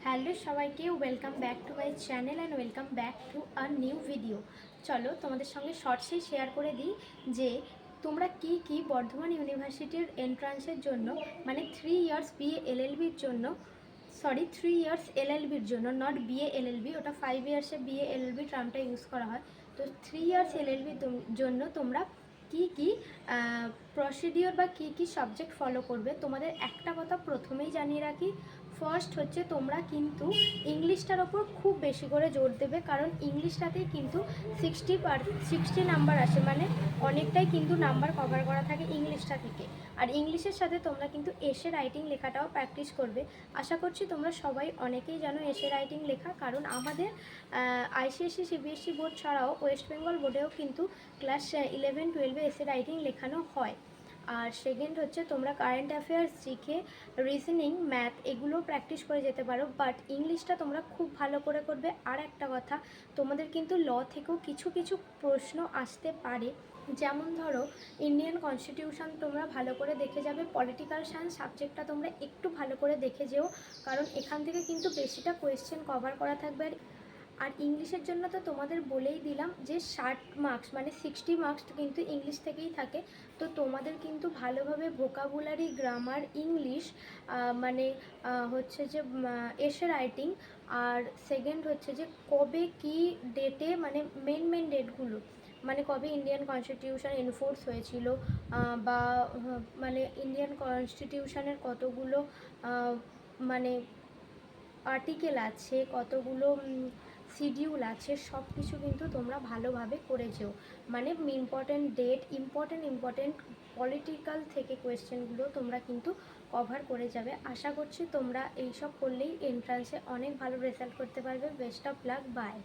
Hello সবাইকে, welcome back to my channel and welcome back to a new video. চলো তোমাদের সঙ্গে শর্টসেই share করে দিই যে তোমরা কি বর্ধমান ইউনিভার্সিটির এন্ট্রান্সের জন্য, মানে 3 ইয়ার্স বিএ এলএলবির জন্য, সরি 3 ইয়ার্স এলএলবির জন্য, নট বিএ এলএলবি, ওটা 5 ইয়ার্সে বিএ এলএলবি টার্মটা ইউজ করা হয়। তো 3 ইয়ার্স এলএলবির জন্য তোমরা কি প্রসিডিওর বা কি সাবজেক্ট ফলো করবে। তোমাদের একটা কথা প্রথমেই জানিয়ে রাখি, ফার্স্ট হচ্ছে তোমরা কিন্তু ইংলিশটার ওপর খুব বেশি করে জোর দেবে, কারণ ইংলিশটাতেই কিন্তু 60 নাম্বার আসে, মানে অনেকটাই কিন্তু নাম্বার কভার করা থাকে ইংলিশটা থেকে। আর ইংলিশের সাথে তোমরা কিন্তু এসে রাইটিং লেখাটাও প্র্যাকটিস করবে। আশা করছি তোমরা সবাই অনেকেই জানো এসে রাইটিং লেখা, কারণ আমাদের আইসিএসসি সিবিএসসি বোর্ড ছাড়াও ওয়েস্ট বেঙ্গল বোর্ডেও কিন্তু ক্লাস 11-12-এ এসে রাইটিং লেখানো হয়। আর সেকেন্ড হচ্ছে তোমরা current affairs, GK, reasoning, math এগুলো প্র্যাকটিস করে যেতে পারো, বাট ইংলিশটা তোমরা খুব ভালো করে করবে। আর একটা কথা, তোমাদের কিন্তু ল থেকেও কিছু কিছু প্রশ্ন আসতে পারে, যেমন ধরো ইন্ডিয়ান কনস্টিটিউশন তোমরা ভালো করে দেখে যাবে, পলিটিক্যাল সায়েন্স সাবজেক্টটা তোমরা একটু ভালো করে দেখে যেও, কারণ এখান থেকে কিন্তু বেশিটা কোয়েশ্চেন কভার করা থাকবে। আর ইংলিশের জন্য তো তোমাদের বলেই দিলাম যে 60 মার্কস, মানে 60 মার্কস কিন্তু ইংলিশ থেকেই থাকে। তো তোমাদের কিন্তু ভালোভাবে ভোকাবুলারি, গ্রামার, ইংলিশ, মানে হচ্ছে যে এসে রাইটিং, আর সেকেন্ড হচ্ছে যে কবে কি ডেটে, মানে মেন ডেটগুলো, মানে কবে ইন্ডিয়ান কনস্টিটিউশন এনফোর্স হয়েছিল, বা মানে ইন্ডিয়ান কনস্টিটিউশনের কতগুলো মানে আর্টিকেল আছে, কতগুলো শিডিউল আছে, সব কিছু কিন্তু তোমরা ভালোভাবে করে যেও। মানে ইম্পর্ট্যান্ট ডেট, ইম্পর্ট্যান্ট পলিটিক্যাল থেকে কোয়েশ্চেনগুলো তোমরা কিন্তু কভার করে যাবে। আশা করছি তোমরা এইসব করলেই এন্ট্রান্সে অনেক ভালো রেজাল্ট করতে পারবে। Best of luck, by.